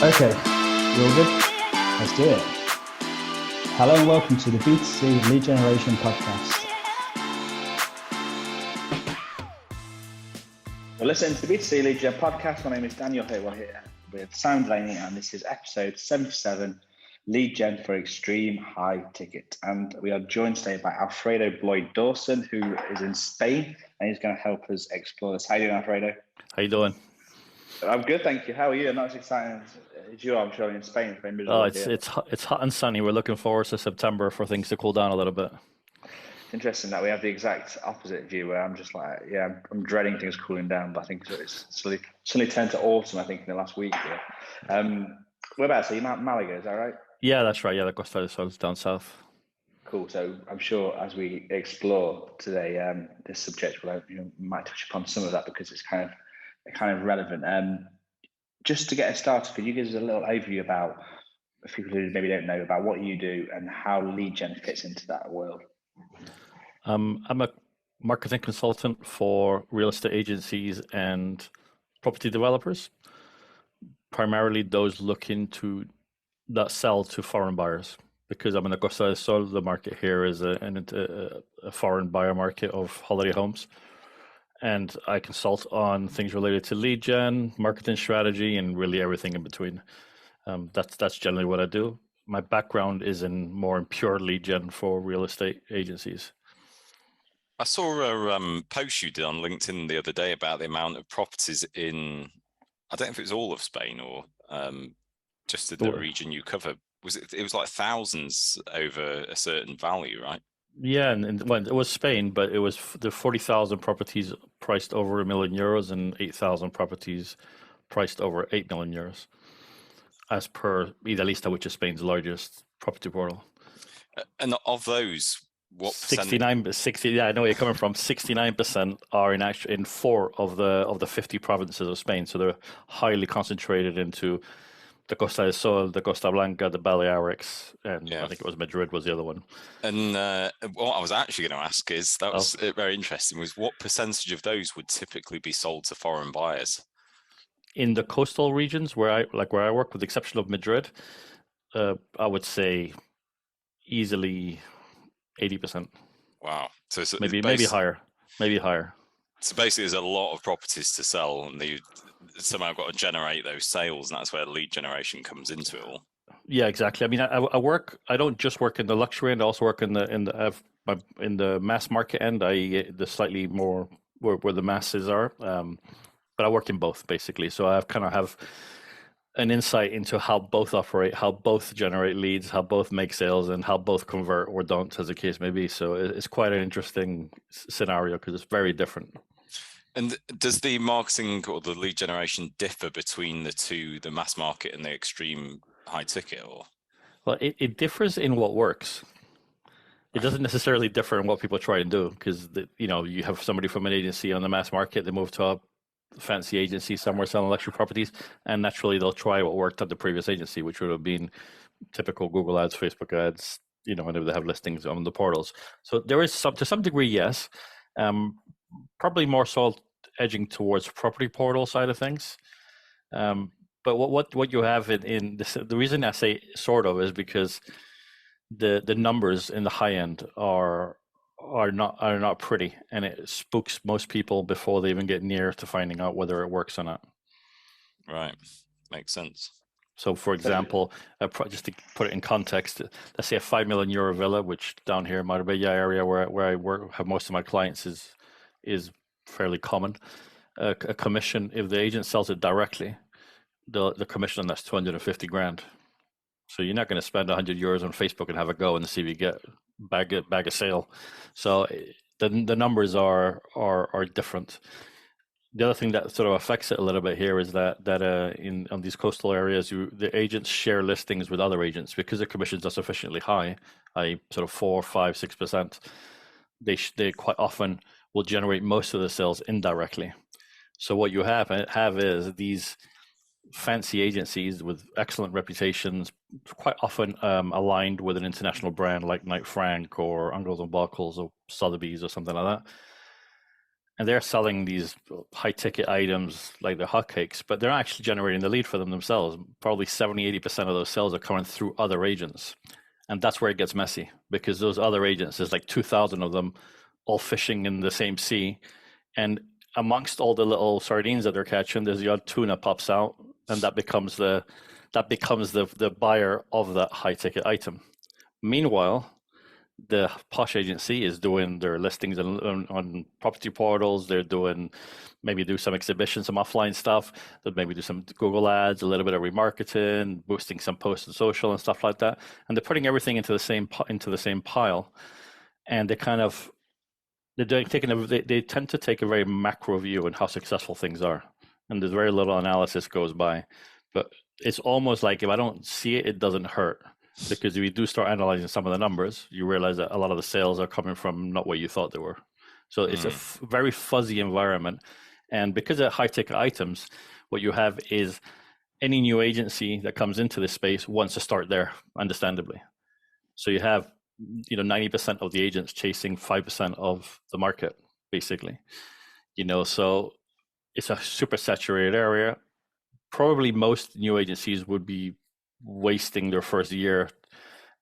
Okay, you all good? Let's do it. Hello and welcome to the B2C Lead Generation Podcast. Well, listen to the B2C Lead Gen Podcast. My name is Daniel Hill. We're here with Sam Delaney, and this is episode 77, Lead Gen for Extreme High Ticket. And we are joined today by Alfredo Bloyd Dawson, who is in Spain, and he's going to help us explore this. How are you doing, Alfredo? How you doing? I'm good, thank you. How are you? Not as exciting as you are, I'm sure, in Spain. It's very miserable. It's hot and sunny. We're looking forward to September for things to cool down a little bit. It's interesting that we have the exact opposite view, where I'm just like, I'm dreading things cooling down, but I think it's suddenly turned to autumn, I think, in the last week. Whereabouts? So you're Malaga, is that right? Yeah, that's right. Yeah, the Costa del Sol is down south. Cool. So I'm sure as we explore today this subject, we might touch upon some of that because it's kind of relevant. Just to get us started, could you give us a little overview about, for people who maybe don't know, about what you do and how lead gen fits into that world? I'm a marketing consultant for real estate agencies and property developers, primarily those looking to that sell to foreign buyers. Because I'm in the Costa del Sol, the market here is a foreign buyer market of holiday homes. And I consult on things related to lead gen, marketing strategy, and really everything in between. That's generally what I do. My background is more in pure lead gen for real estate agencies. I saw a post you did on LinkedIn the other day about the amount of properties in, I don't know if it was all of Spain or just the region you cover. It was like thousands over a certain value, right? Yeah, and well, it was Spain, but it was the 40,000 properties priced over €1 million and 8,000 properties priced over €8 million, as per Idealista, which is Spain's largest property portal. And of those, what percent? 60. Yeah, I know where you're coming from. 69% are in 4 of the 50 provinces of Spain, so they're highly concentrated into the Costa del Sol, the Costa Blanca, the Balearics, and I think it was Madrid was the other one. And what I was actually going to ask is, that was very interesting, was what percentage of those would typically be sold to foreign buyers? In the coastal regions where I work, with the exception of Madrid, I would say easily 80%. Wow. So maybe higher. So basically, there's a lot of properties to sell, and they somehow got to generate those sales, and that's where lead generation comes into it all. Yeah, exactly. I mean, I don't just work in the luxury end. I also work in the mass market end, i.e., the slightly more where the masses are. But I work in both, basically. So I kind of have an insight into how both operate, how both generate leads, how both make sales, and how both convert or don't, as the case may be. So it's quite an interesting scenario because it's very different. And does the marketing or the lead generation differ between the two, the mass market and the extreme high ticket? Or well, it differs in what works. It doesn't necessarily differ in what people try and do, because you have somebody from an agency on the mass market, they move to a fancy agency somewhere selling luxury properties, and naturally they'll try what worked at the previous agency, which would have been typical Google ads, Facebook ads, whenever they have listings on the portals. So there is to some degree, yes, probably more so edging towards property portal side of things. But what you have in this, the reason I say sort of is because the numbers in the high end are not pretty, and it spooks most people before they even get near to finding out whether it works or not. Right, makes sense. So, for example, just to put it in context, let's say a €5 million villa, which down here in Marbella area, where I work, have most of my clients, is fairly common. A commission, if the agent sells it directly, the commission on that's 250 grand. So you're not going to spend €100 on Facebook and have a go and see if you get bag a sale. So the numbers are different. The other thing that sort of affects it a little bit here is that on these coastal areas, the agents share listings with other agents because their commissions are sufficiently high, sort of 4, 5, 6%. They quite often will generate most of the sales indirectly. So what you have is these fancy agencies with excellent reputations, quite often aligned with an international brand like Knight Frank or Angles and Buckles or Sotheby's or something like that. and they're selling these high ticket items like they're hotcakes, but they're not actually generating the lead for them themselves. Probably 70-80% of those sales are coming through other agents. And that's where it gets messy, because those other agents, there's like 2,000 of them all fishing in the same sea. And amongst all the little sardines that they're catching, there's the odd tuna pops out, and that becomes the buyer of that high ticket item. Meanwhile, the posh agency is doing their listings on property portals. They're doing, maybe do some exhibitions, some offline stuff. They'll maybe do some Google ads, a little bit of remarketing, boosting some posts on social and stuff like that. And they're putting everything into the same pile. And they kind of, they tend to take a very macro view on how successful things are. And there's very little analysis goes by. But it's almost like if I don't see it, it doesn't hurt. Because if you do start analyzing some of the numbers, you realize that a lot of the sales are coming from not what you thought they were. So it's a very fuzzy environment. And because of high ticket items, what you have is any new agency that comes into this space wants to start there, understandably. So you have 90% of the agents chasing 5% of the market, basically. So it's a super saturated area. Probably most new agencies would be wasting their first year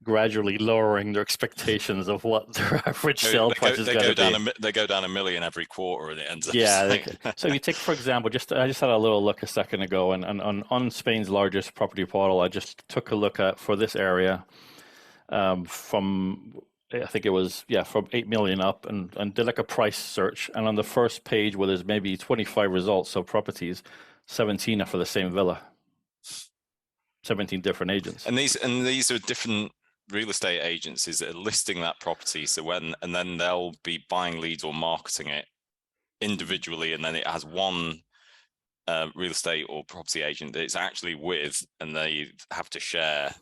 gradually lowering their expectations of what their average sale price is going to be. They go down $1 million every quarter, and it ends up. Yeah. So if you take, for example, I just had a little look a second ago, and on Spain's largest property portal, I just took a look at, for this area, from I think it was from 8 million up, and did like a price search, and on the first page where there's maybe 25 results of properties, 17 are for the same villa. 17 different agents. And these are different real estate agencies that are listing that property. So and then they'll be buying leads or marketing it individually, and then it has one real estate or property agent that it's actually with, and they have to share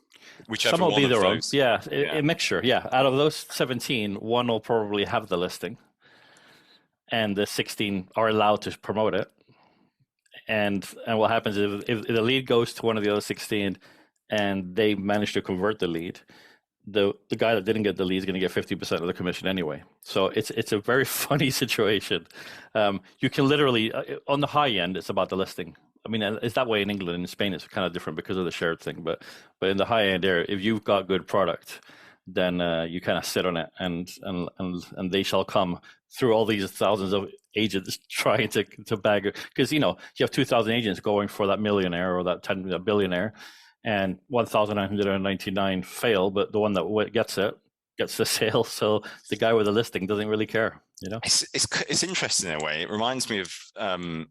whichever Some will one be of their those. own. A mixture. Yeah, out of those 17, one will probably have the listing, and the 16 are allowed to promote it. And what happens if the lead goes to one of the other 16 and they manage to convert the lead, the guy that didn't get the lead is going to get 50% of the commission anyway. So it's a very funny situation. You can literally, on the high end, it's about the listing. I mean, it's that way in England. In Spain, it's kind of different because of the shared thing. But in the high end there, if you've got good product, then you kind of sit on it, and they shall come through all these thousands of agents trying to bag it. Because you have 2,000 agents going for that millionaire or that billionaire, and 1,999 fail, but the one that gets the sale. So the guy with the listing doesn't really care. It's interesting in a way. It reminds me of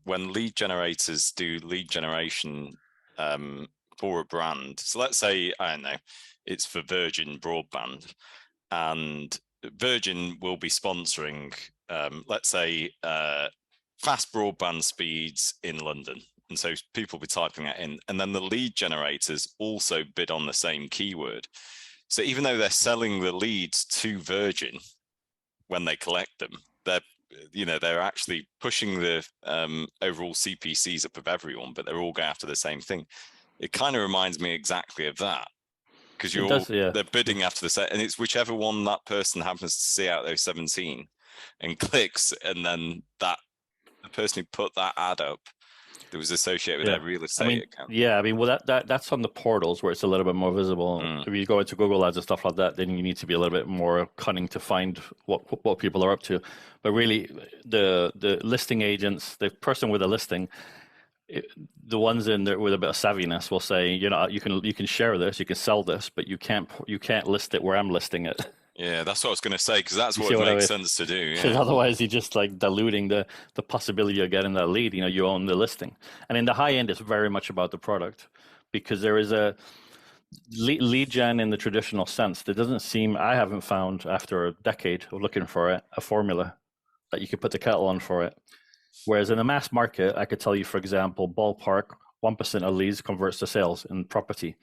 when lead generators do lead generation for a brand. So let's say, I don't know, it's for Virgin Broadband, and Virgin will be sponsoring, let's say, fast broadband speeds in London. And so people will be typing that in, and then the lead generators also bid on the same keyword. So even though they're selling the leads to Virgin when they collect them, they're actually pushing the overall CPCs up of everyone, but they're all going after the same thing. It kind of reminds me exactly of that, because they're bidding after the set, and it's whichever one that person happens to see out those 17 and clicks, and then the person who put that ad up that was associated with their real estate account. Yeah, I mean, well, that's on the portals where it's a little bit more visible. If you go into Google Ads and stuff like that, then you need to be a little bit more cunning to find what people are up to. But really, the listing agents, the person with a listing, the ones in there with a bit of savviness will say, you can share this, you can sell this, but you can't list it where I'm listing it. Yeah, that's what I was going to say, because that's what it makes sense to do. Because otherwise, you're just like diluting the possibility of getting that lead. You own the listing, and in the high end, it's very much about the product, because there is a lead gen in the traditional sense. There doesn't seem, I haven't found after a decade of looking for it, a formula that you could put the kettle on for it. Whereas in the mass market, I could tell you, for example, ballpark 1% of leads converts to sales in property.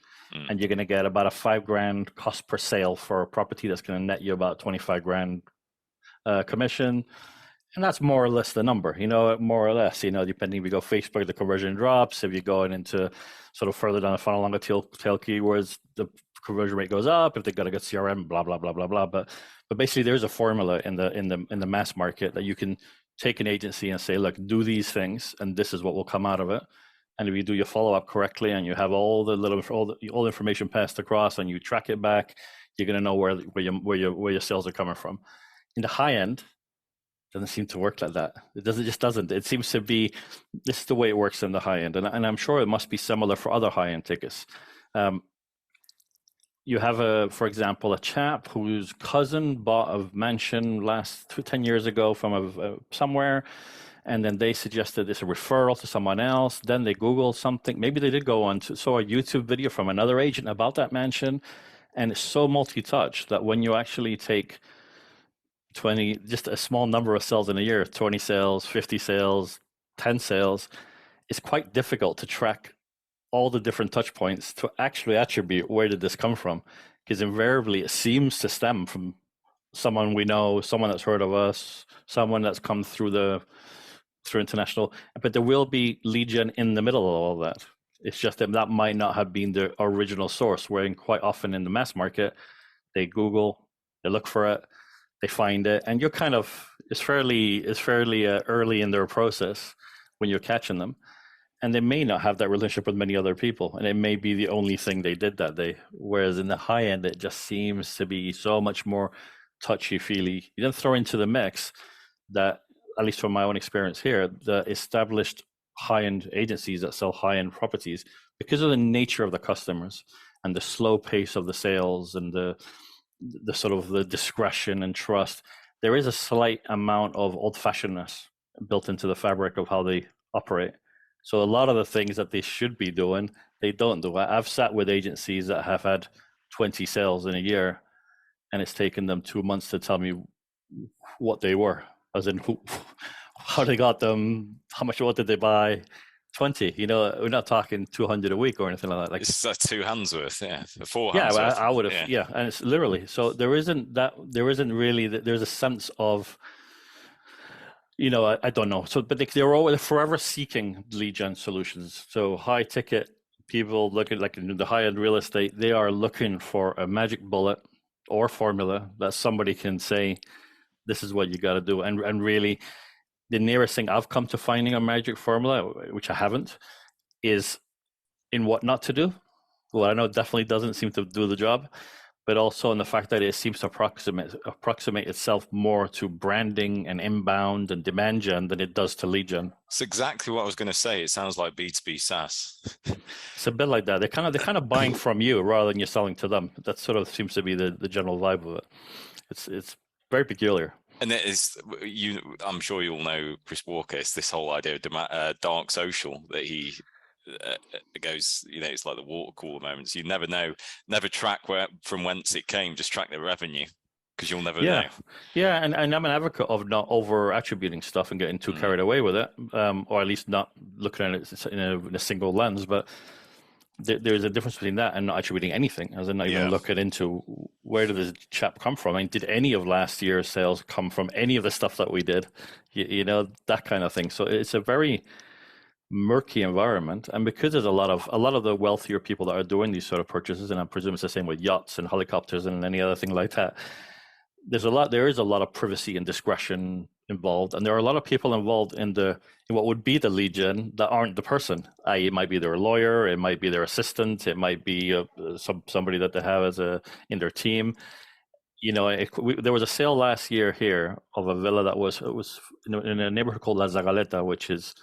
And you're going to get about a $5,000 cost per sale for a property that's going to net you about $25,000 commission. And that's more or less the number, more or less, depending if you go Facebook, the conversion drops. If you're going into sort of further down the funnel on the tail keywords, the conversion rate goes up. If they've got a good CRM, blah, blah, blah, blah, blah. But basically there's a formula in the mass market that you can take an agency and say, look, do these things, and this is what will come out of it. And if you do your follow-up correctly and you have all the information passed across and you track it back, you're going to know where your sales are coming from. In the high end, it doesn't seem to work like that. It just doesn't. It seems to be, this is the way it works in the high end. And I'm sure it must be similar for other high-end tickets. You have, for example, a chap whose cousin bought a mansion 10 years ago from somewhere, and then they suggested it's a referral to someone else. Then they Google something. Maybe they did go on to saw a YouTube video from another agent about that mansion, and it's so multi-touch that when you actually take 20, just a small number of sales in a year, 20 sales, 50 sales, 10 sales, it's quite difficult to track all the different touch points to actually attribute where did this come from, because invariably it seems to stem from someone we know, someone that's heard of us, someone that's come through international, but there will be lead gen in the middle of all that. It's just that might not have been the original source, where quite often in the mass market, they Google, they look for it, they find it, and you're kind of, it's fairly early in their process when you're catching them. And they may not have that relationship with many other people, and it may be the only thing they did that day. Whereas in the high end, it just seems to be so much more touchy-feely. You then throw into the mix that, at least from my own experience here, the established high-end agencies that sell high-end properties, because of the nature of the customers and the slow pace of the sales and the sort of the discretion and trust, there is a slight amount of old-fashionedness built into the fabric of how they operate. So a lot of the things that they should be doing, they don't do. I've sat with agencies that have had 20 sales in a year, and it's taken them 2 months to tell me what they were, as in how they got them, what did they buy? 20, we're not talking 200 a week or anything like that. Like it's 2 hands worth, yeah, 4 hands worth. I would have, yeah, and it's literally, so there isn't really, there's a sense of, I don't know. So, but they're forever seeking lead gen solutions. So high ticket people looking like in the high end real estate, they are looking for a magic bullet or formula that somebody can say, this is what you got to do. And really, the nearest thing I've come to finding a magic formula, which I haven't, is in what not to do. Well, I know it definitely doesn't seem to do the job, but also in the fact that it seems to approximate itself more to branding and inbound and demand gen than it does to lead gen. It's exactly what I was going to say. It sounds like B2B SaaS. It's a bit like that. They're kind of buying from you rather than you're selling to them. That sort of seems to be the general vibe of it. It's very peculiar. And it is, I'm sure you all know Chris Walker. It's this whole idea of dark social that he goes, it's like the water cooler moments. You never know, never track from whence it came, just track the revenue, because you'll never know. Yeah, and I'm an advocate of not over attributing stuff and getting too carried away with it, or at least not looking at it in a single lens. But there's a difference between that and not attributing anything, as in not even looking into where did this chap come from. I mean, did any of last year's sales come from any of the stuff that we did? That kind of thing. So it's a very murky environment, and because there's a lot of the wealthier people that are doing these sort of purchases, and I presume it's the same with yachts and helicopters and any other thing like that, there is a lot of privacy and discretion involved, and there are a lot of people involved in what would be the lead gen that aren't the person. I.e., it might be their lawyer, it might be their assistant, it might be somebody that they have in their team. There was a sale last year here of a villa that was in a neighborhood called La Zagaleta, which is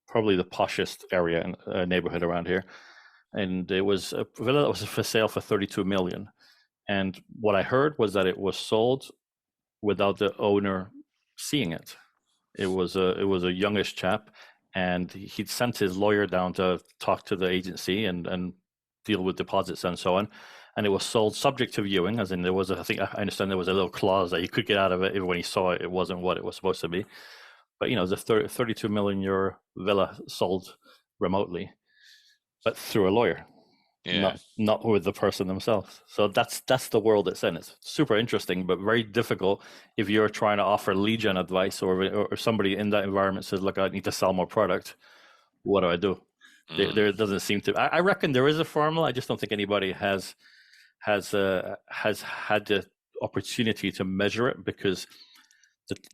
probably the poshest area neighborhood around here, and it was a villa that was for sale for 32 million. And what I heard was that it was sold without the owner seeing it. It was a youngish chap, and he'd sent his lawyer down to talk to the agency and deal with deposits and so on. And it was sold subject to viewing, as in I understand there was a little clause that he could get out of it even when he saw it wasn't what it was supposed to be. But the 32 million euro villa sold remotely, but through a lawyer, not with the person themselves. So that's the world it's in. It's super interesting, but very difficult if you're trying to offer lead gen advice, or somebody in that environment says, "Look, I need to sell more product. What do I do?" There doesn't seem to. I reckon there is a formula. I just don't think anybody has had the opportunity to measure it, because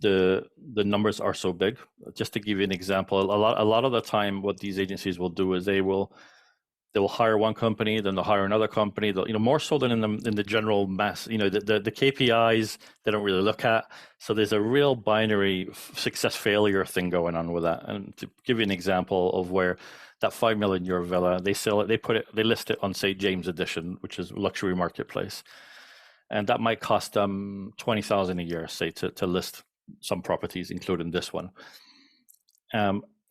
the numbers are so big. Just to give you an example, a lot of the time, what these agencies will do is they will hire one company, then they'll hire another company. They'll, more so than in the general mass. The KPIs they don't really look at. So there's a real binary success failure thing going on with that. And to give you an example of where that €5 million villa, they sell it, they list it on, say, James Edition, which is luxury marketplace, and that might cost them $20,000 a year, say, to list some properties, including this one.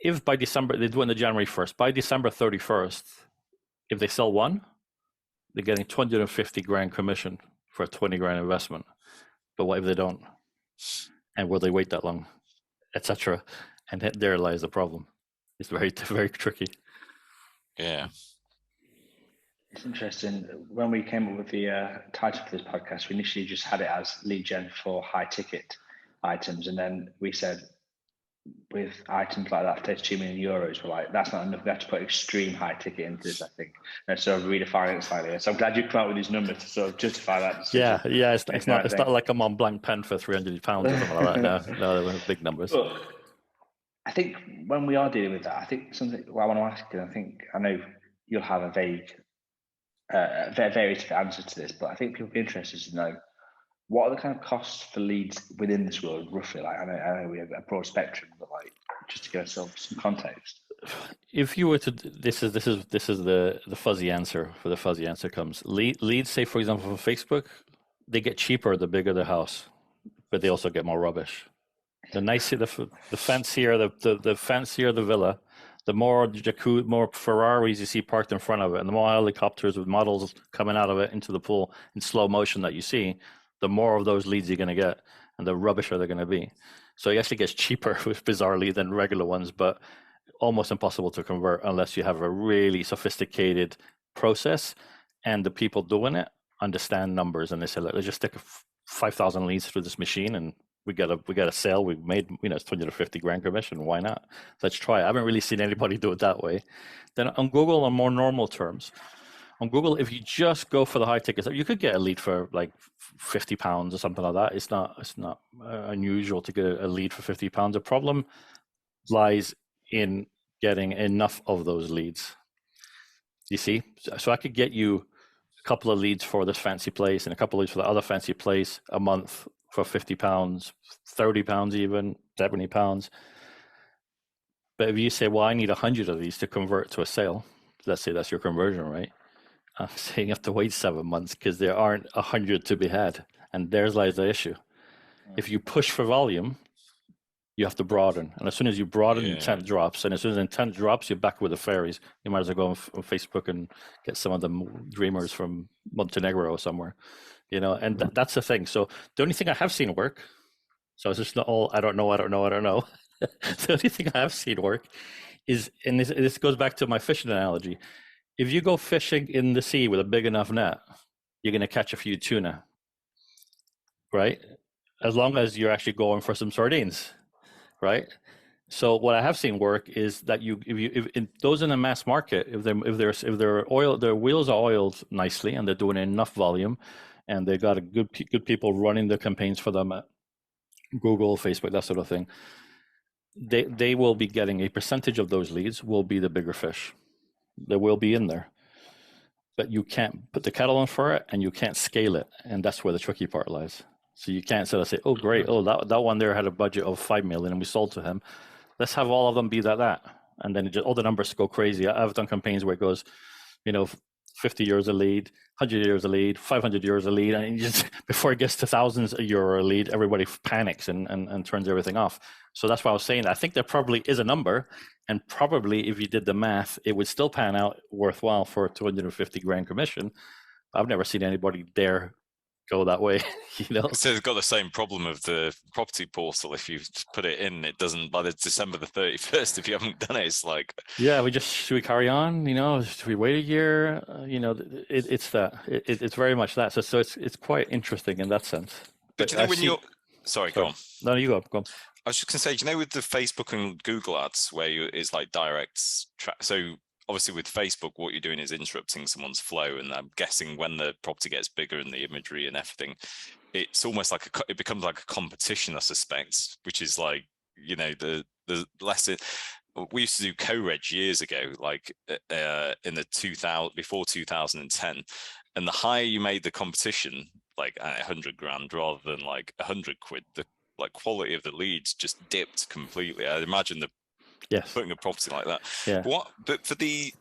If by December, they do it on the January 1st, by December 31st, if they sell one, they're getting 250 grand commission for a 20 grand investment. But what if they don't? And will they wait that long, etc.? And there lies the problem. It's very, very tricky. Yeah. It's interesting. When we came up with the title for this podcast, we initially just had it as lead gen for high ticket items. And then we said, with items like that, 32 million euros, we're like, that's not enough. We have to put extreme high ticket into this, I think. And so redefine it slightly. So I'm glad you come out with these numbers to sort of justify that decision. Yeah. It's not like a Mont Blanc pen for £300 or something like that. No, they're big numbers. But I think when we are dealing with that, I think something I want to ask you, I know you'll have a vague, very answer to this, but I think people will be interested to know, what are the kind of costs for leads within this world, roughly? Like, I know we have a broad spectrum, but like, just to give ourselves some context. If you were to, this is the fuzzy answer. For the fuzzy answer comes leads. Say, for example, for Facebook, they get cheaper the bigger the house, but they also get more rubbish. The nicer, the fancier, the fancier the villa, the more jacuzzi, more Ferraris you see parked in front of it, and the more helicopters with models coming out of it into the pool in slow motion that you see, the more of those leads you're going to get, and the rubbisher they're going to be. So it actually gets cheaper, bizarrely, than regular ones, but almost impossible to convert unless you have a really sophisticated process, and the people doing it understand numbers, and they say, let's just stick 5,000 leads through this machine, and we got a sale. We've made, it's 250 grand commission. Why not? Let's try it. I haven't really seen anybody do it that way. Then on Google, on more normal terms, on Google, if you just go for the high tickets, you could get a lead for like £50 or something like that. It's not unusual to get a lead for £50. The problem lies in getting enough of those leads. You see, so I could get you a couple of leads for this fancy place and a couple of leads for the other fancy place a month for £50, £30 even, £70. But if you say, well, I need 100 of these to convert to a sale, let's say that's your conversion rate, I'm saying you have to wait 7 months because there aren't 100 to be had. And there's lies the issue. If you push for volume, you have to broaden. And as soon as you broaden, intent drops. And as soon as intent drops, you're back with the fairies. You might as well go on Facebook and get some of the dreamers from Montenegro or somewhere. And that's the thing. So the only thing I have seen work, so it's just not all, I don't know. The only thing I have seen work is, and this goes back to my fishing analogy. If you go fishing in the sea with a big enough net, you're going to catch a few tuna, right? As long as you're actually going for some sardines, right? So what I have seen work is that if those in the mass market, if their wheels are oiled nicely and they're doing enough volume, and they got a good people running the campaigns for them at Google, Facebook, that sort of thing, they will be getting a percentage of those leads will be the bigger fish. They will be in there, but you can't put the kettle on for it, and you can't scale it, and that's where the tricky part lies. So you can't sort of say, oh great, that one there had a budget of 5 million and we sold to him. Let's have all of them be that, and then all the numbers go crazy. I've done campaigns where it goes, 50 euros a lead, 100 euros a lead, 500 euros a lead, and just before it gets to thousands a euro a lead, everybody panics and turns everything off. So that's why I was saying that I think there probably is a number, and probably if you did the math, it would still pan out worthwhile for a 250 grand commission. I've never seen anybody dare go that way. So they've got the same problem of the property portal. If you put it in, it doesn't, by the December the 31st, if you haven't done it, it's like, should we carry on? Should we wait a year? It's that. It's very much that. So it's quite interesting in that sense. But sorry, go on. No, you go on. I was just going to say, with the Facebook and Google ads where it's like direct so obviously with Facebook, what you're doing is interrupting someone's flow, and I'm guessing when the property gets bigger and the imagery and everything, it's almost like it becomes like a competition, I suspect, which is like, you know, the lesson. We used to do co-reg years ago, like in the 2000, before 2010, and the higher you made the competition, like 100 grand rather than like 100 quid, the like quality of the leads just dipped completely. I imagine putting a property like that. Yeah. But for the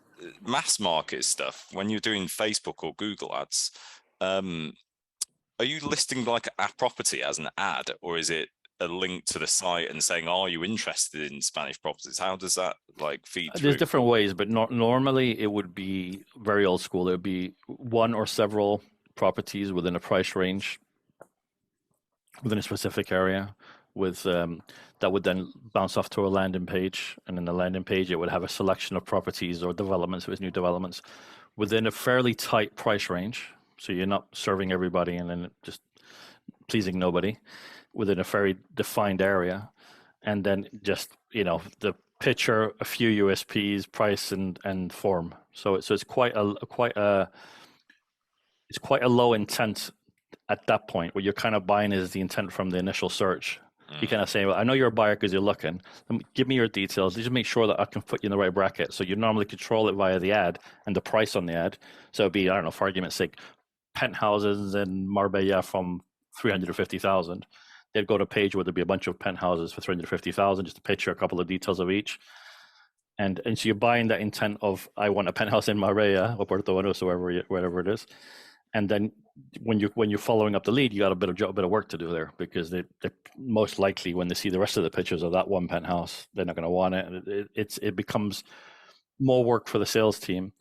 mass market stuff, when you're doing Facebook or Google ads, are you listing like a property as an ad, or is it a link to the site and saying, "Are you interested in Spanish properties?" How does that like feed through? There's different ways, but normally it would be very old school. It would be one or several properties within a price range, within a specific area, with that would then bounce off to a landing page, and in the landing page it would have a selection of properties or developments with new developments within a fairly tight price range. So you're not serving everybody and then just pleasing nobody, within a very defined area, and then just, you know, the picture, a few USPs, price and form. So it's quite a low intent at that point, where you're kind of buying is the intent from the initial search. You kind of say, well, I know you're a buyer because you're looking. Give me your details. Just make sure that I can put you in the right bracket. So you normally control it via the ad and the price on the ad. So it'd be, I don't know, for argument's sake, penthouses in Marbella from 350,000. They'd go to a page where there'd be a bunch of penthouses for 350,000, just a picture, a couple of details of each. And so you're buying that intent of, I want a penthouse in Marbella or Puerto Banús or wherever it is. And then when you're following up the lead, you got a bit of work to do there, because they most likely, when they see the rest of the pictures of that one penthouse, they're not going to want it. It becomes more work for the sales team,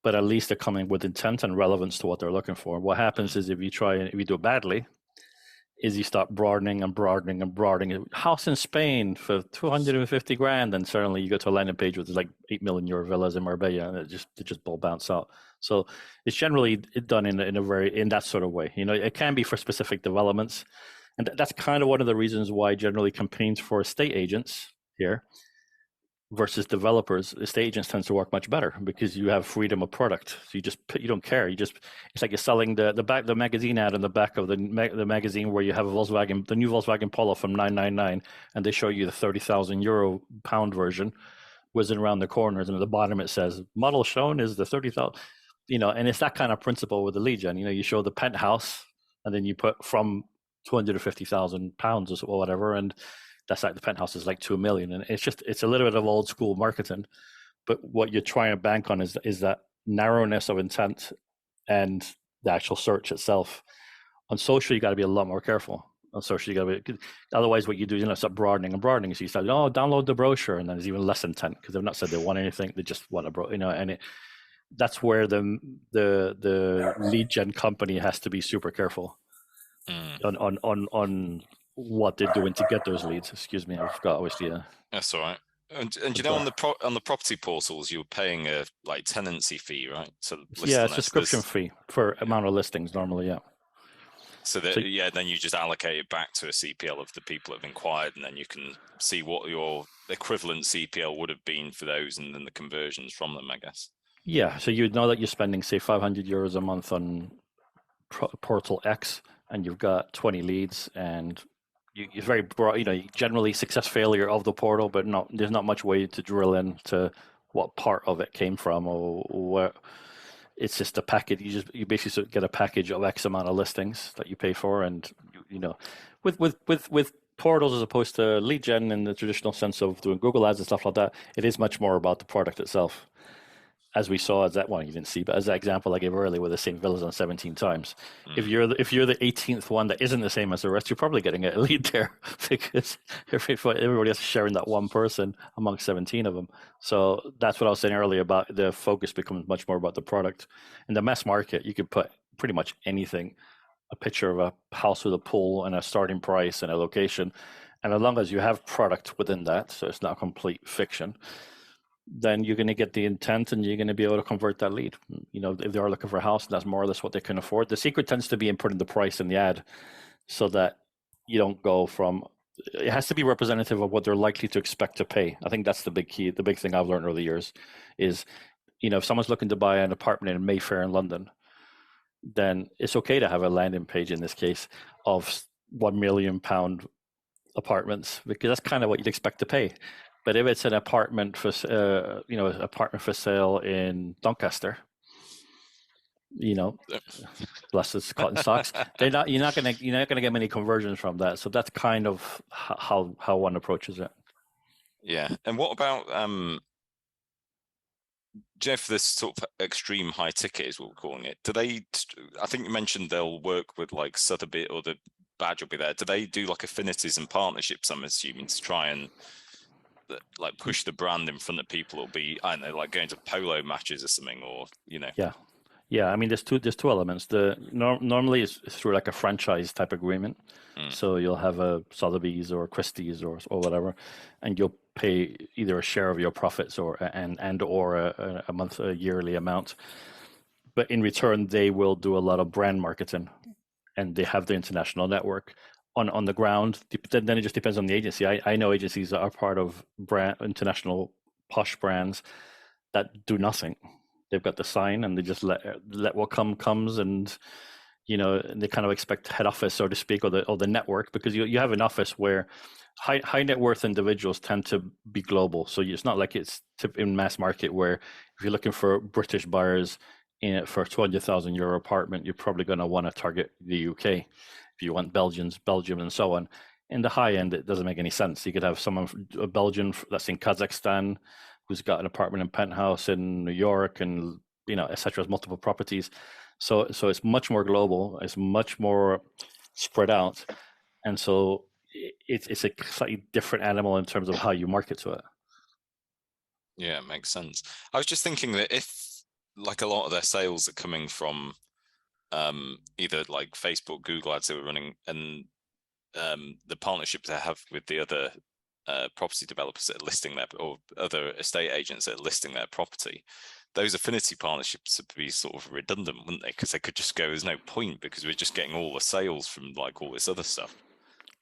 but at least they're coming with intent and relevance to what they're looking for. What happens is if you do it badly, is you start broadening. House in Spain for 250 grand, and suddenly you go to a landing page with like 8 million euro villas in Marbella, and it just all bounce out. So it's generally done in that sort of way. You know, it can be for specific developments, and that's kind of one of the reasons why generally campaigns for estate agents here versus developers, estate agents tends to work much better, because you have freedom of product. So you don't care. It's like you're selling the magazine ad in the back of the magazine, where you have the new Volkswagen Polo from 999, and they show you the 30,000 euro pound version whizzing around the corners, and at the bottom it says model shown is the 30,000. You know, and it's that kind of principle with the lead gen. You know, you show the penthouse, and then you put from 250,000 pounds or whatever, and that's like the penthouse is like 2 million, and it's a little bit of old school marketing. But what you're trying to bank on is that narrowness of intent and the actual search itself. On social, you got to be a lot more careful. On social, you got to be, otherwise what you do is start broadening. So you start, download the brochure, and then there's even less intent, because they've not said they want anything. They just want a and that's where the lead gen company has to be super careful on what they're doing to get those leads. Excuse me, I forgot. Obviously, that's all right. And you know, on the property portals, you're paying a like tenancy fee, right? So a subscription fee for amount of listings normally. Yeah. So then you just allocate it back to a CPL of the people that have inquired, and then you can see what your equivalent CPL would have been for those, and then the conversions from them, I guess. Yeah. So you would know that you're spending, say, 500 euros a month on Portal X, and you've got 20 leads, and it's very broad, you know, generally success failure of the portal, but there's not much way to drill into what part of it came from, or what. It's just a package. You basically get a package of X amount of listings that you pay for, and you know, with portals as opposed to lead gen in the traditional sense of doing Google ads and stuff like that, it is much more about the product itself. As we saw, as that one you didn't see, but as that example I gave earlier with the same villas on 17 times. If you're the 18th one that isn't the same as the rest, you're probably getting a lead there, because everybody else is sharing that one person amongst 17 of them. So that's what I was saying earlier about the focus becomes much more about the product. In the mass market, you could put pretty much anything, a picture of a house with a pool and a starting price and a location, and as long as you have product within that, so it's not complete fiction, then you're going to get the intent, and you're going to be able to convert that lead. You know, if they are looking for a house, that's more or less what they can afford. The secret tends to be in putting the price in the ad, so that you don't go from. It has to be representative of what they're likely to expect to pay. I think that's the big key. The big thing I've learned over the years is, you know, if someone's looking to buy an apartment in Mayfair in London, then it's okay to have a landing page in this case of £1 million apartments, because that's kind of what you'd expect to pay. But if it's an apartment for sale in Doncaster, bless his cotton socks, you're not gonna get many conversions from that. So that's kind of how one approaches it. Yeah. And what about Jeff, this sort of extreme high ticket is what we're calling it. I think you mentioned they'll work with like Sotheby's, or the badge will be there. Do they do like affinities and partnerships, I'm assuming, to try and like push the brand in front of people? Or be, I don't know, like going to polo matches or something, or Yeah, I mean, there's two elements. Normally it's through like a franchise type agreement. So you'll have a Sotheby's or Christie's or whatever, and you'll pay either a share of your profits or a yearly amount. But in return, they will do a lot of brand marketing, and they have the international network on the ground. Then it just depends on the agency. I know agencies that are part of international posh brands that do nothing. They've got the sign and they just let what comes, and they kind of expect head office, so to speak, or the network, because you have an office where high net worth individuals tend to be global. So it's not like it's in mass market where if you're looking for British buyers for a €200,000 apartment, you're probably going to want to target the UK. If you want Belgium and so on. In the high end, it doesn't make any sense. You could have a Belgian that's in Kazakhstan who's got an apartment and penthouse in New York, and et cetera, has multiple properties. So it's much more global. It's much more spread out, and so it's a slightly different animal in terms of how you market to it. Yeah, it makes sense. I was just thinking that if like a lot of their sales are coming from either like Facebook, Google ads they were running, and the partnerships they have with the other property developers that are listing or other estate agents that are listing their property, those affinity partnerships would be sort of redundant, wouldn't they? Because they could just go, there's no point because we're just getting all the sales from like all this other stuff.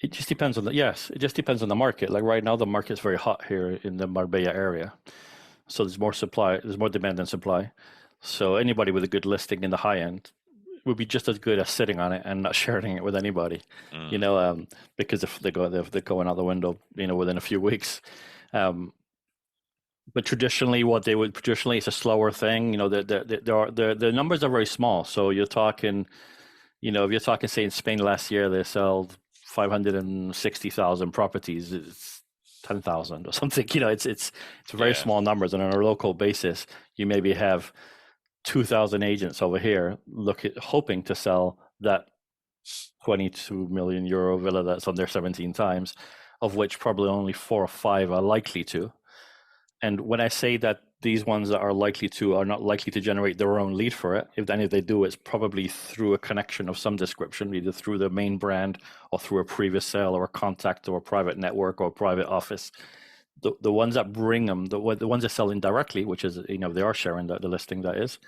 It just depends on the market. Like right now, the market's very hot here in the Marbella area. So there's more demand than supply. So anybody with a good listing in the high end would be just as good as sitting on it and not sharing it with anybody, because if they're going out the window, within a few weeks. But traditionally, it's a slower thing. The numbers are very small. So you're talking, if you're talking, say in Spain last year, they sold 560,000 properties. It's 10,000 or something. It's very small numbers, and on a local basis, you maybe have 2,000 agents over here hoping to sell that €22 million villa that's on there 17 times, of which probably only 4 or 5 are likely to. And when I say that these ones that are likely to are not likely to generate their own lead for it, if they do, it's probably through a connection of some description, either through the main brand or through a previous sale or a contact or a private network or a private office. The ones that bring them, the ones that sell indirectly, which is, they are sharing the listing, that is,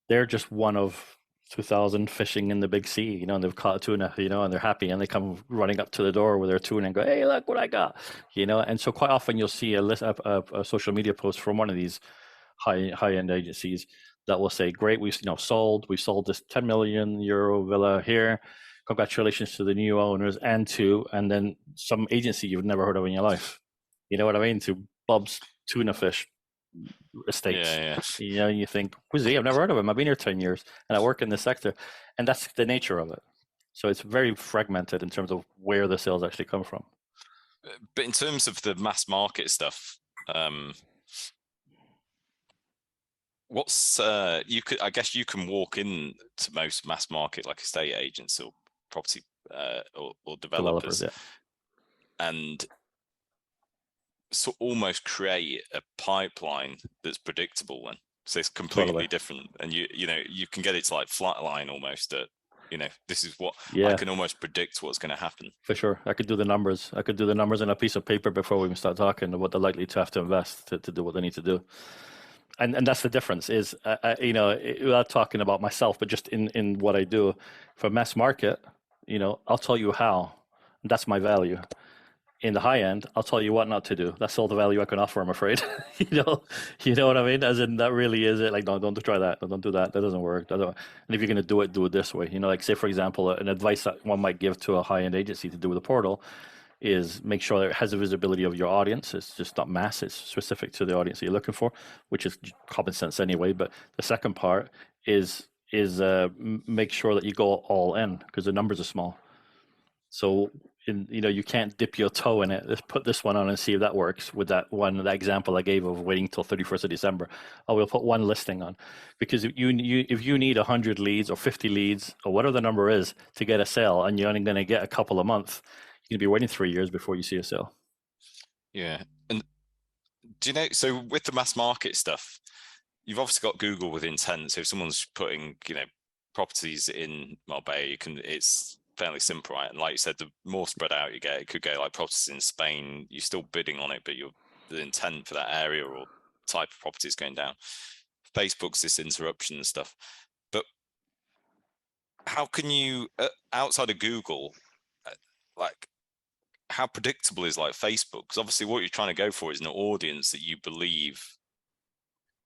they're just one of 2,000 fishing in the big sea, and they've caught a tuna, and they're happy, and they come running up to the door with their tuna and go, "Hey, look what I got," And so quite often you'll see a social media post from one of these high end agencies that will say, "Great, we've sold this €10 million villa here. Congratulations to the new owners and then some agency you've never heard of in your life." You know what I mean? To Bob's Tuna Fish Estates. Yeah. You think, who's he? I've never heard of him. I've been here 10 years and I work in this sector, and that's the nature of it. So it's very fragmented in terms of where the sales actually come from. But in terms of the mass market stuff, I guess you can walk in to most mass market like estate agents or property or developers, and so almost create a pipeline that's predictable then. So it's completely different, and you can get it to like flatline almost at, this is what I can almost predict what's going to happen. For sure. I could do the numbers on a piece of paper before we even start talking about what they're likely to have to invest to do what they need to do. And that's the difference is, without talking about myself, but just in what I do for mass market, I'll tell you how. That's my value. In the high end, I'll tell you what not to do. That's all the value I can offer, I'm afraid. you know what I mean? As in, that really is it. Like, no, don't try that. No, don't do that. That doesn't work. And if you're going to do it this way. Like, say, for example, an advice that one might give to a high-end agency to do with a portal is make sure that it has the visibility of your audience. It's just not mass. It's specific to the audience that you're looking for, which is common sense anyway. But the second part is make sure that you go all in, because the numbers are small. So you can't dip your toe in it. Let's put this one on and see if that works. With that example I gave of waiting till 31st of December, we'll put one listing on, because if you need 100 leads or 50 leads or whatever the number is to get a sale, and you're only going to get a couple a month, you're going to be waiting 3 years before you see a sale. Yeah, and do you know? So with the mass market stuff, you've obviously got Google with intent. So if someone's putting properties in Marbella, it's fairly simple, right? And like you said, the more spread out you get, it could go like properties in Spain, you're still bidding on it, but the intent for that area or type of property is going down. Facebook's this interruption and stuff. But how can you, outside of Google, like, how predictable is like Facebook? Because obviously what you're trying to go for is an audience that you believe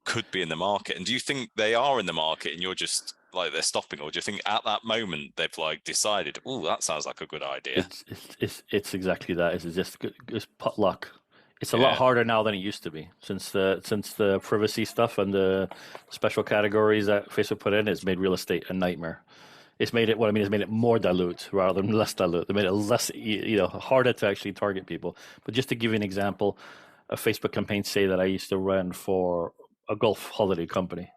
could be in the market. And do you think they are in the market and you're just like they're stopping, or do you think at that moment they've like decided, oh, that sounds like a good idea? It's exactly that. It's just potluck. It's a lot harder now than it used to be, since the privacy stuff and the special categories that Facebook put in. It's made real estate a nightmare. It's made it it's made it more dilute rather than less dilute. They made it less harder to actually target people. But just to give you an example, a Facebook campaign, say, that I used to run for a golf holiday company.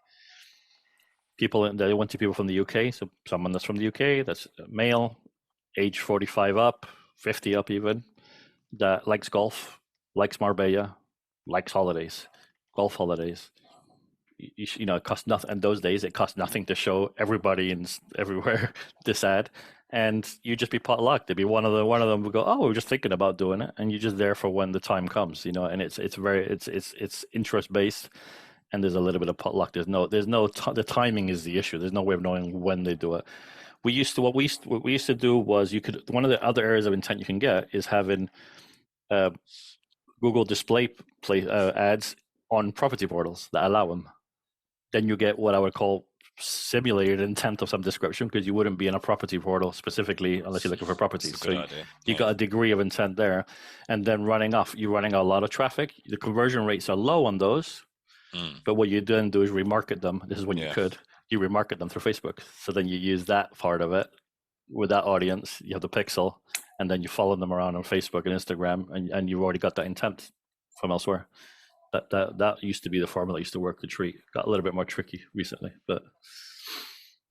They went to people from the UK, so someone that's from the UK, that's male, age 45 up, 50 up even, that likes golf, likes Marbella, likes holidays, golf holidays. It costs nothing. And those days, it costs nothing to show everybody everywhere this ad, and you just be potluck. There'd be one of them would go, "Oh, we're just thinking about doing it," and you're just there for when the time comes. And it's interest based. And there's a little bit of potluck. The timing is the issue. There's no way of knowing when they do it. What we used to do was, one of the other areas of intent you can get is having Google display ads on property portals that allow them. Then you get what I would call simulated intent of some description, because you wouldn't be in a property portal specifically unless you're looking for properties. So you got a degree of intent there, and then you're running a lot of traffic. The conversion rates are low on those. But what you then do is remarket them. This is when you remarket them through Facebook. So then you use that part of it with that audience. You have the pixel, and then you follow them around on Facebook and Instagram, and you've already got that intent from elsewhere. That used to be the formula that used to work. The tree got a little bit more tricky recently, but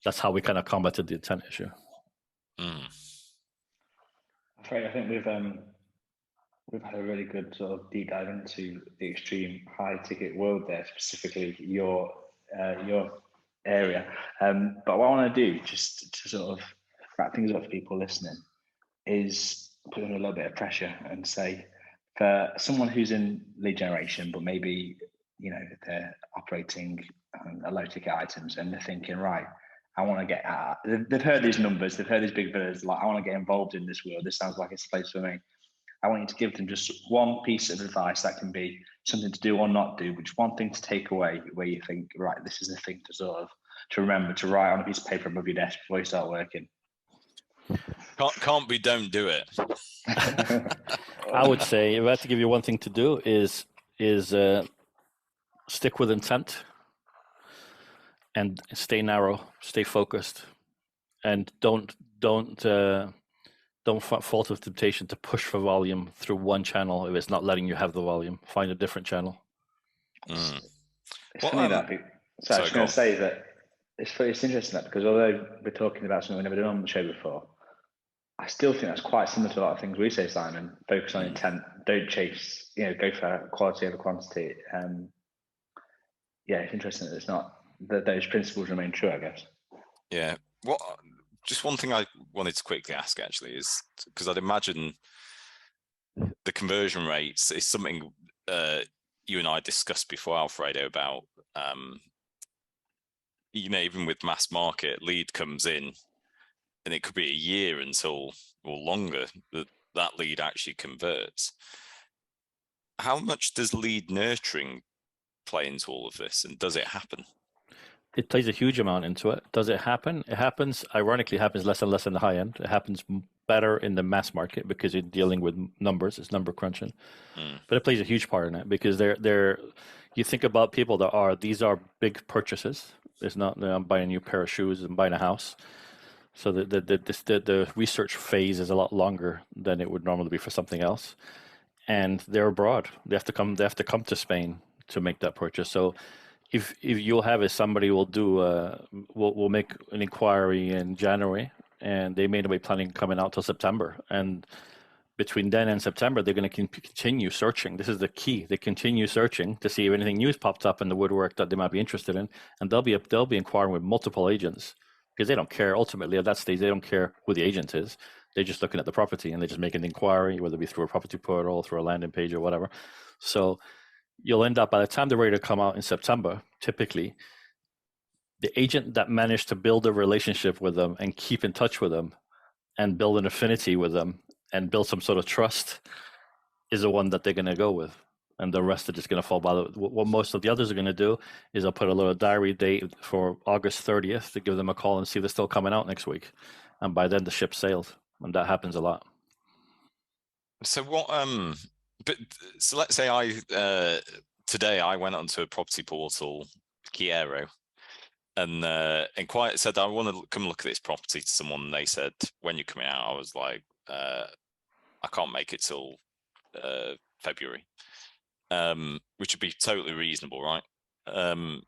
that's how we kind of combated the intent issue. I think we've had a really good sort of deep dive into the extreme high ticket world there, specifically your area. But what I want to do, just to sort of wrap things up for people listening, is put in a little bit of pressure and say, for someone who's in lead generation, but maybe they're operating low ticket items, and they're thinking, right, I want to get out. They've heard these numbers, they've heard these big figures, like, I want to get involved in this world. This sounds like it's a place for me. I want you to give them just one piece of advice that can be something to do or not do, which one thing to take away where you think, right, this is a thing to remember, to write on a piece of paper above your desk before you start working. Can't be don't do it. I would say, if I had to give you one thing to do, is stick with intent and stay narrow, stay focused, and don't fall to the temptation to push for volume through one channel if it's not letting you have the volume. Find a different channel. It's funny that. I was going to say that it's interesting that, because although we're talking about something we've never done on the show before, I still think that's quite similar to a lot of things we say, Simon. Focus on intent. Don't chase. Go for quality over quantity. It's interesting that it's not that those principles remain true, I guess. Yeah. Just one thing I wanted to quickly ask, actually, is because I'd imagine the conversion rates is something you and I discussed before, Alfredo, about even with mass market, lead comes in, and it could be a year until, or longer, that that lead actually converts. How much does lead nurturing play into all of this, and does it happen? It plays a huge amount into it. Does it happen? It happens. Ironically, it happens less and less in the high end. It happens better in the mass market because you're dealing with numbers. It's number crunching. But it plays a huge part in it because they're. You think about people these are big purchases. It's not I'm buying a new pair of shoes and buying a house. So the research phase is a lot longer than it would normally be for something else, and they're abroad. They have to come to Spain to make that purchase. So if you'll have is somebody will do will make an inquiry in January, and they may not be planning coming out till September, and between then and September they're going to continue searching. This is the key. They continue searching to see if anything new pops up in the woodwork that they might be interested in, and they'll be inquiring with multiple agents because they don't care. Ultimately, at that stage, they don't care who the agent is. They're just looking at the property and they just make an inquiry, whether it be through a property portal, through a landing page, or whatever. So you'll end up, by the time they're ready to come out in September, typically, the agent that managed to build a relationship with them and keep in touch with them and build an affinity with them and build some sort of trust is the one that they're going to go with. And the rest are just going to fall by what most of the others are going to do is I'll put a little diary date for August 30th to give them a call and see if they're still coming out next week. And by then the ship sailed, and that happens a lot. So what, so let's say today I went onto a property portal, Kiero, and inquired, said, I want to come look at this property to someone. And they said, when you're coming out? I was like, I can't make it till February. Which would be totally reasonable, right? And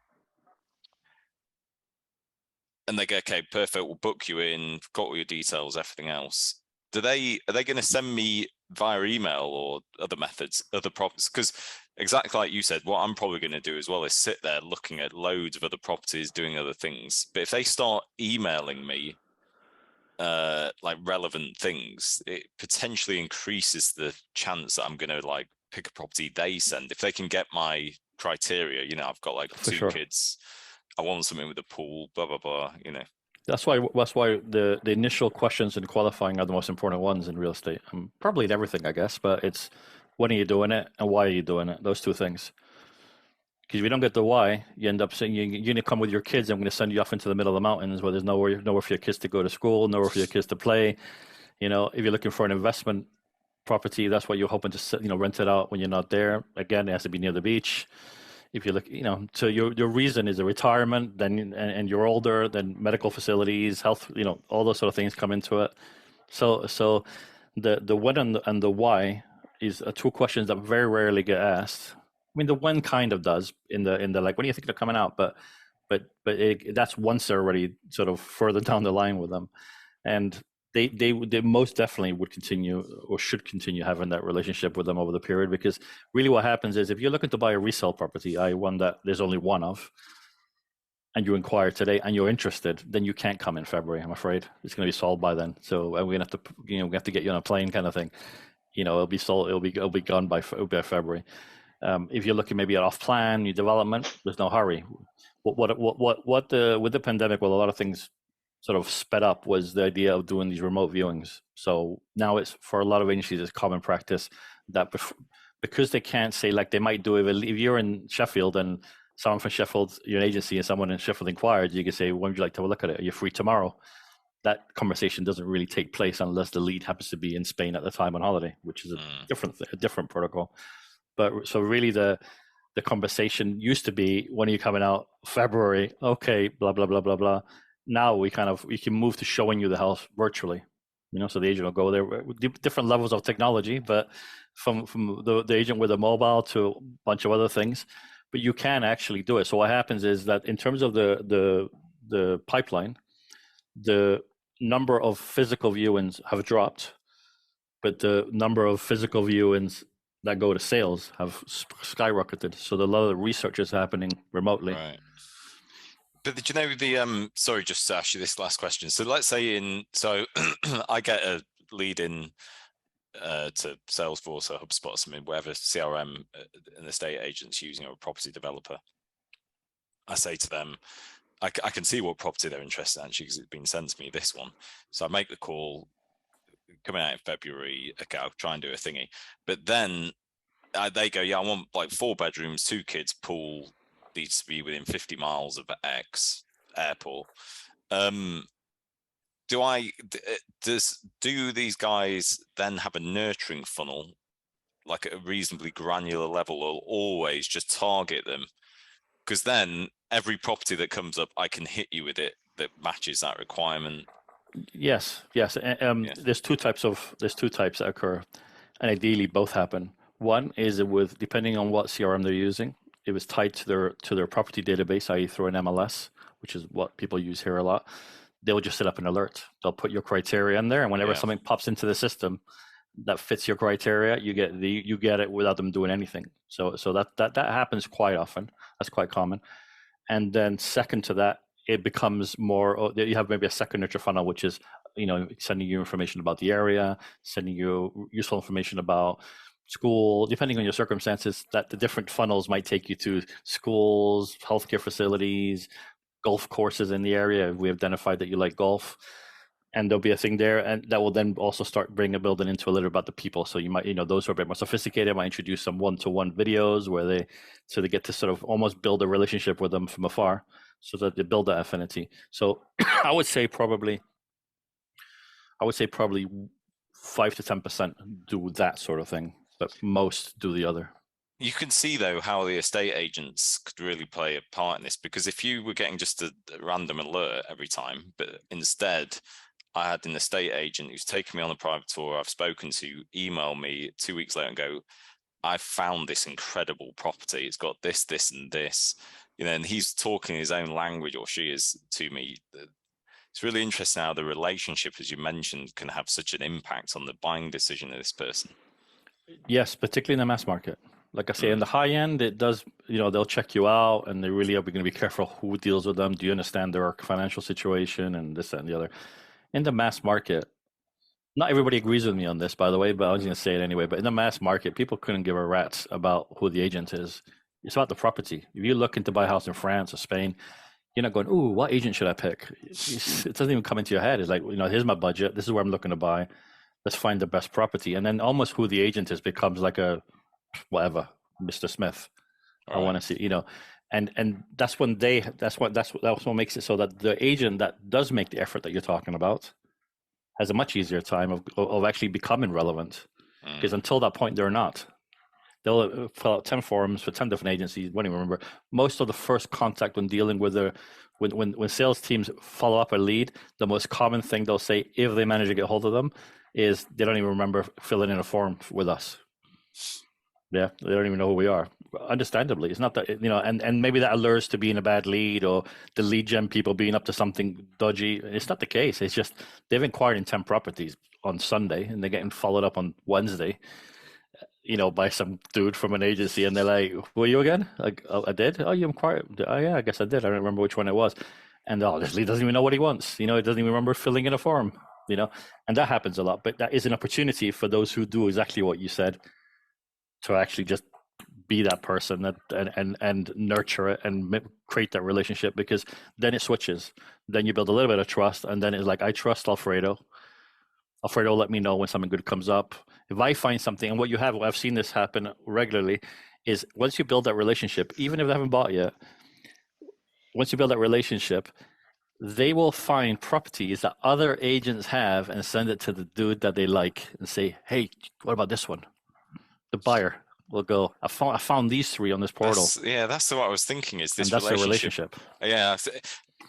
they go, okay, perfect, we'll book you in, got all your details, everything else. Are they going to send me via email or other methods, other properties? Because exactly like you said, what I'm probably going to do as well is sit there looking at loads of other properties, doing other things. But if they start emailing me like relevant things, it potentially increases the chance that I'm going to like pick a property they send. If they can get my criteria, I've got like two kids, I want something with a pool, blah, blah, blah, That's why the initial questions and qualifying are the most important ones in real estate. Probably in everything, I guess, but it's when are you doing it and why are you doing it? Those two things. Because if you don't get the why, you end up saying you're going to come with your kids. I'm going to send you off into the middle of the mountains where there's nowhere for your kids to go to school, nowhere for your kids to play. If you're looking for an investment property, that's what you're hoping to rent it out when you're not there. Again, it has to be near the beach. If you look, so your reason is a retirement, then and you're older, then medical facilities, health, all those sort of things come into it. So the when and the why is two questions that very rarely get asked. I mean, the when kind of does in the like, when do you think they're coming out? But that's once they're already sort of further down the line with them, and they most definitely would continue or should continue having that relationship with them over the period, because really what happens is if you're looking to buy a resale property, one that there's only one of, and you inquire today and you're interested, then you can't come in February. I'm afraid it's going to be sold by then. So we're going to have to, we have to get you on a plane kind of thing. It'll be sold. It'll be gone by February. If you're looking maybe at off plan, new development, there's no hurry. With the pandemic, well, a lot of things sort of sped up was the idea of doing these remote viewings. So now it's, for a lot of agencies, it's common practice that because they can't say, like they might do if you're in Sheffield and someone from Sheffield, you're an agency, and someone in Sheffield inquired, you can say, when would you like to have a look at it? Are you free tomorrow? That conversation doesn't really take place unless the lead happens to be in Spain at the time on holiday, which is a different protocol. But so really the conversation used to be, when are you coming out? February. Okay, blah, blah, blah, blah, blah. Now we can move to showing you the house virtually, so the agent will go there with different levels of technology, but from the agent with a mobile to a bunch of other things, but you can actually do it. So what happens is that in terms of the pipeline, the number of physical viewings have dropped, but the number of physical viewings that go to sales have skyrocketed. So a lot of the research is happening remotely. Right. But did you know sorry, just to ask you this last question. So let's say I get a lead in to Salesforce or HubSpot or something, whatever CRM an estate agent's using, or a property developer. I say to them, I can see what property they're interested in, actually, because it's been sent to me, this one. So I make the call, coming out in February. Okay, I'll try and do a thingy. But then they go, yeah, I want like 4 bedrooms, 2 kids, pool, needs to be within 50 miles of X airport. Do these guys then have a nurturing funnel, like at a reasonably granular level, or always just target them? Because then every property that comes up, I can hit you with it that matches that requirement. Yes. There's two types that occur, and ideally both happen. One is with, depending on what CRM they're using, it was tied to their property database, i.e. through an MLS, which is what people use here a lot. They'll just set up an alert. They'll put your criteria in there, and whenever something pops into the system that fits your criteria, you get it without them doing anything. So that happens quite often. That's quite common. And then second to that, it becomes more. You have maybe a second nurture funnel, which is sending you information about the area, sending you useful information about school, depending on your circumstances. That the different funnels might take you to schools, healthcare facilities, golf courses in the area if we identified that you like golf, and there'll be a thing there, and that will then also start building into a little about the people. So you might, those who are a bit more sophisticated might introduce some one-to-one videos where they get to sort of almost build a relationship with them from afar, so that they build that affinity. So I would say probably 5 to 10% do that sort of thing, but most do the other. You can see, though, how the estate agents could really play a part in this, because if you were getting just a random alert every time, but instead I had an estate agent who's taken me on a private tour, I've spoken to, email me 2 weeks later and go, I found this incredible property. It's got this, this, and this, and he's talking his own language, or she is, to me. It's really interesting how the relationship, as you mentioned, can have such an impact on the buying decision of this person. Yes, particularly in the mass market. Like I say, in the high end, it does, they'll check you out, and they really are going to be careful who deals with them. Do you understand their financial situation and this, that, and the other? In the mass market, not everybody agrees with me on this, by the way, but I was going to say it anyway. But in the mass market, people couldn't give a rat's about who the agent is. It's about the property. If you're looking to buy a house in France or Spain, you're not going, ooh, what agent should I pick? It doesn't even come into your head. It's like, here's my budget. This is where I'm looking to buy. Let's find the best property. And then almost who the agent is becomes like a whatever, Mr. Smith. I want to see, and that's when that's what makes it so that the agent that does make the effort that you're talking about has a much easier time of actually becoming relevant, because until that point they're not. They'll fill out 10 forms for 10 different agencies. Won't even remember. Most of the first contact when dealing with when sales teams follow up a lead, the most common thing they'll say, if they manage to get hold of them, is they don't even remember filling in a form with us. Yeah, they don't even know who we are. Understandably, it's not that, and maybe that allures to being a bad lead, or the lead gen people being up to something dodgy. It's not the case. It's just they've inquired in 10 properties on Sunday, and they're getting followed up on Wednesday, by some dude from an agency, and they're like, "Who are you again?" Like, "Oh, I did. Oh, you inquired? Oh, yeah, I guess I did. I don't remember which one it was." And this lead doesn't even know what he wants. He doesn't even remember filling in a form. And that happens a lot. But that is an opportunity for those who do exactly what you said, to actually just be that person and nurture it and create that relationship, because then it switches. Then you build a little bit of trust, and then it's like, I trust Alfredo. Alfredo will let me know when something good comes up. If I find something, and I've seen this happen regularly, is once you build that relationship, even if they haven't bought yet, once you build that relationship, they will find properties that other agents have and send it to the dude that they like and say, hey, what about this one? The buyer will go, I found these 3 on this portal. That's what I was thinking, is this and that's relationship. Yeah.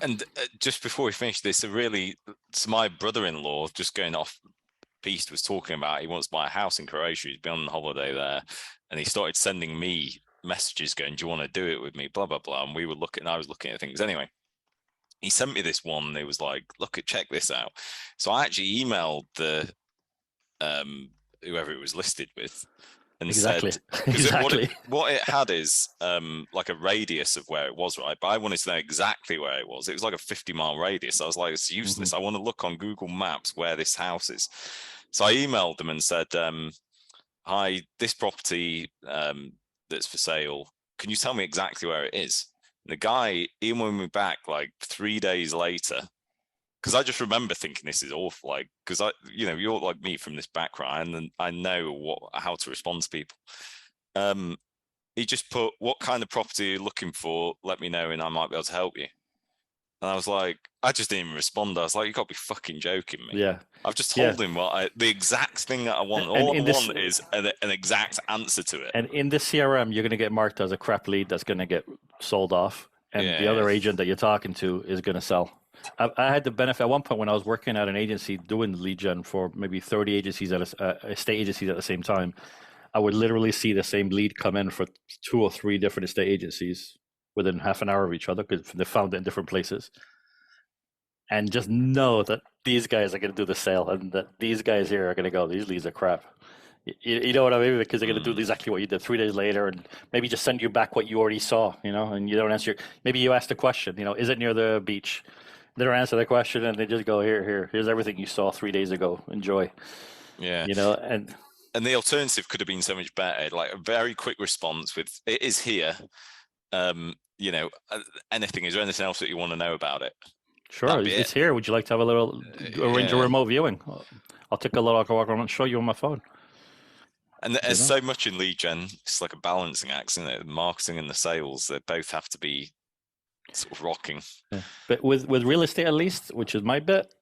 And just before we finish this, my brother-in-law, just going off piste, was talking about he wants to buy a house in Croatia. He's been on holiday there, and he started sending me messages going, do you want to do it with me? Blah, blah, blah. And I was looking at things. Anyway, he sent me this one. It was like, check this out. So I actually emailed the whoever it was listed with, and said, exactly. What it had is like a radius of where it was, right? But I wanted to know exactly where it was. It was like a 50-mile radius. I was like, it's useless. I want to look on Google Maps where this house is. So I emailed them and said, hi, this property that's for sale, can you tell me exactly where it is? And the guy emailed me back like 3 days later because I just remember thinking this is awful, like, because you're like me from this background, and I know how to respond to people. He just put, "What kind of property are you looking for? Let me know, and I might be able to help you." And I was like, I just didn't even respond. I was like, "You got to be fucking joking me." Yeah. I've just told him the exact thing that I want. All I want is an exact answer to it. And in the CRM, you're going to get marked as a crap lead that's going to get sold off. And the other agent that you're talking to is going to sell. I had the benefit at one point when I was working at an agency doing lead gen for maybe 30 agencies estate agencies at the same time. I would literally see the same lead come in for 2 or 3 different estate agencies within half an hour of each other because they found it in different places. And just know that these guys are going to do the sale, and that these guys here are going to go, these leads are crap. You know what I mean? Because they're going to do exactly what you did 3 days later, and maybe just send you back what you already saw, and you don't answer. Maybe you asked a question, is it near the beach? They don't answer the question, and they just go, here's everything you saw 3 days ago. Enjoy. Yeah. And the alternative could have been so much better, like a very quick response with, "It is here. Anything, is there anything else that you want to know about it?" Sure, it's here. Would you like to have arrange a remote viewing? I'll take a little walk around and show you on my phone. And there's so much in lead gen. It's like a balancing act, isn't it? The marketing and the sales, they both have to be sort of rocking. Yeah. But with real estate, at least, which is my bit,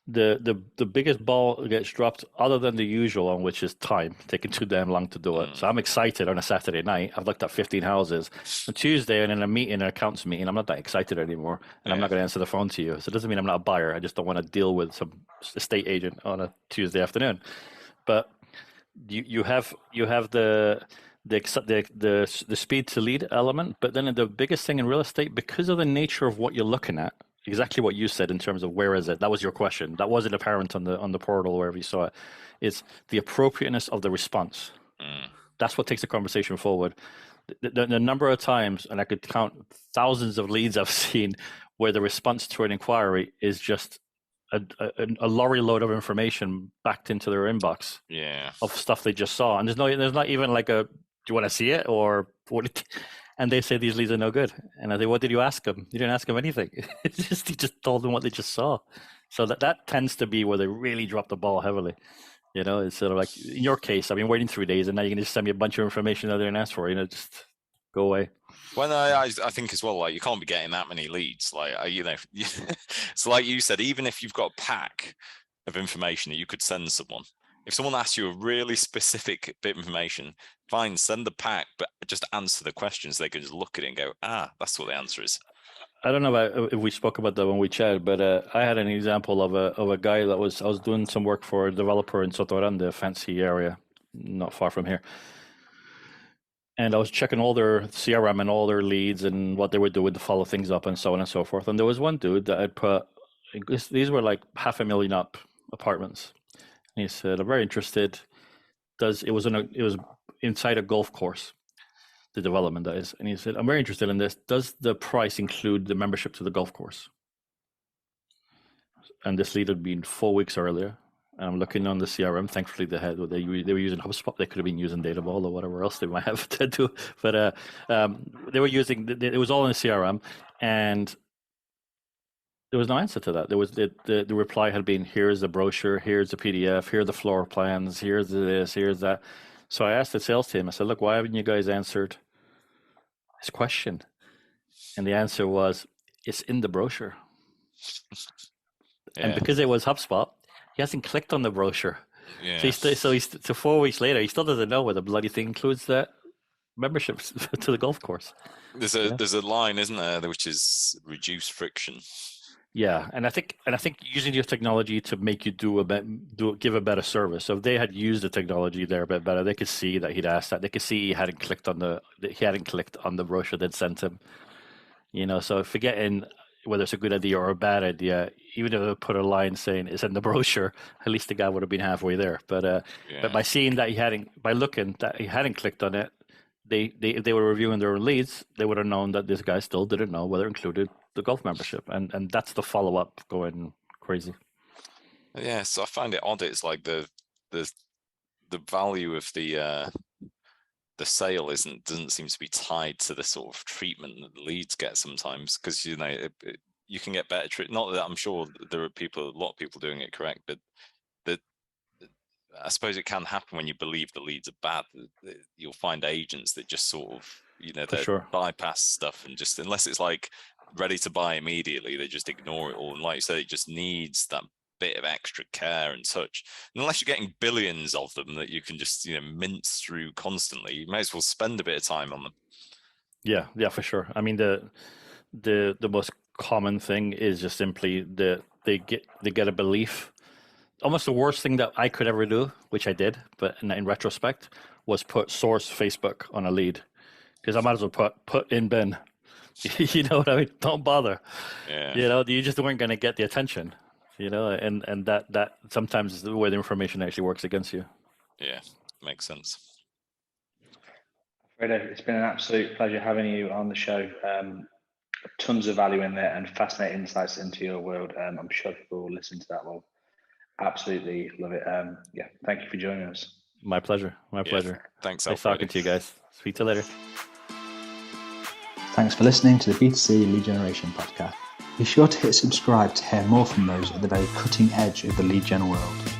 the biggest ball gets dropped, other than the usual one, which is time, taking too damn long to do it. So I'm excited on a Saturday night. I've looked at 15 houses. On Tuesday, and in a meeting, an accounts meeting, I'm not that excited anymore, and I'm not going to answer the phone to you. So it doesn't mean I'm not a buyer. I just don't want to deal with some estate agent on a Tuesday afternoon. But you have the speed to lead element, but then the biggest thing in real estate, because of the nature of what you're looking at, exactly what you said in terms of where is it, that was your question, that wasn't apparent on the portal or wherever you saw it, is the appropriateness of the response. That's what takes the conversation forward. The number of times, and I could count thousands of leads I've seen where the response to an inquiry is just a lorry load of information backed into their inbox of stuff they just saw, and there's not even like a, do you want to see it, or what? And they say these leads are no good. And I say, what did you ask them? You didn't ask them anything. You just told them what they just saw. So that tends to be where they really drop the ball heavily. It's sort of like in your case, I've been waiting 3 days, and now you can just send me a bunch of information that they didn't ask for. Just go away. Well, I think as well, like, you can't be getting that many leads. Like, so like you said, even if you've got a pack of information that you could send someone, if someone asks you a really specific bit of information, fine, send the pack, but just answer the questions. They can just look at it and go, that's what the answer is. I don't know if we spoke about that when we chatted, but I had an example of a guy I was doing some work for a developer in Soto Grande, a fancy area, not far from here. And I was checking all their CRM and all their leads and what they would do to follow things up and so on and so forth. And there was one dude that had put, these were like $500,000 up apartments. And he said, "I'm very interested." It was inside a golf course, the development that is. And he said, "I'm very interested in this. Does the price include the membership to the golf course?" And this lead had been 4 weeks earlier. And I'm looking on the CRM. Thankfully, they were using HubSpot. They could have been using Databall or whatever else they might have to do. But they were using. It was all in the CRM, and there was no answer to that. There was the reply had been, "Here's the brochure. Here's the PDF. Here are the floor plans. Here's this. Here's that." So I asked the sales team. I said, "Look, why haven't you guys answered his question?" And the answer was, "It's in the brochure." And because it was HubSpot, he hasn't clicked on the brochure. Yeah. So 4 weeks later, he still doesn't know where the bloody thing includes that membership to the golf course. There's a line, isn't there, which is reduce friction. Yeah, and I think using your technology to make you give a better service. So if they had used the technology there a bit better, they could see that he'd asked that. They could see he hadn't clicked on the brochure they'd sent him. So forgetting whether it's a good idea or a bad idea, even if they put a line saying it's in the brochure, at least the guy would have been halfway there. But by seeing that looking that he hadn't clicked on it, if they were reviewing their own leads, they would have known that this guy still didn't know whether it included the golf membership, and that's the follow up going crazy. Yeah, so I find it odd. It's like the value of the sale doesn't seem to be tied to the sort of treatment that the leads get sometimes, because you can get better. Not that I'm sure there are a lot of people doing it correct, but I suppose it can happen when you believe the leads are bad. You'll find agents that just sort of, they bypass stuff and just, unless it's like ready to buy immediately, they just ignore it all. And like you said, it just needs that bit of extra care and touch. And unless you're getting billions of them that you can just, mince through constantly, you may as well spend a bit of time on them. Yeah, for sure. I mean, the most common thing is just simply they get a belief. Almost the worst thing that I could ever do, which I did, but in retrospect, was put source Facebook on a lead, because I might as well put in bin. You know what I mean? Don't bother. Yeah. You just weren't going to get the attention. And that sometimes is the way the information actually works against you. Yeah, makes sense. Fredo, it's been an absolute pleasure having you on the show. Tons of value in there and fascinating insights into your world. I'm sure people will listen to that will absolutely love it. Thank you for joining us. My pleasure. Thanks. Nice talking to you guys. Speak to you later. Thanks for listening to the B2C Lead Generation podcast. Be sure to hit subscribe to hear more from those at the very cutting edge of the lead gen world.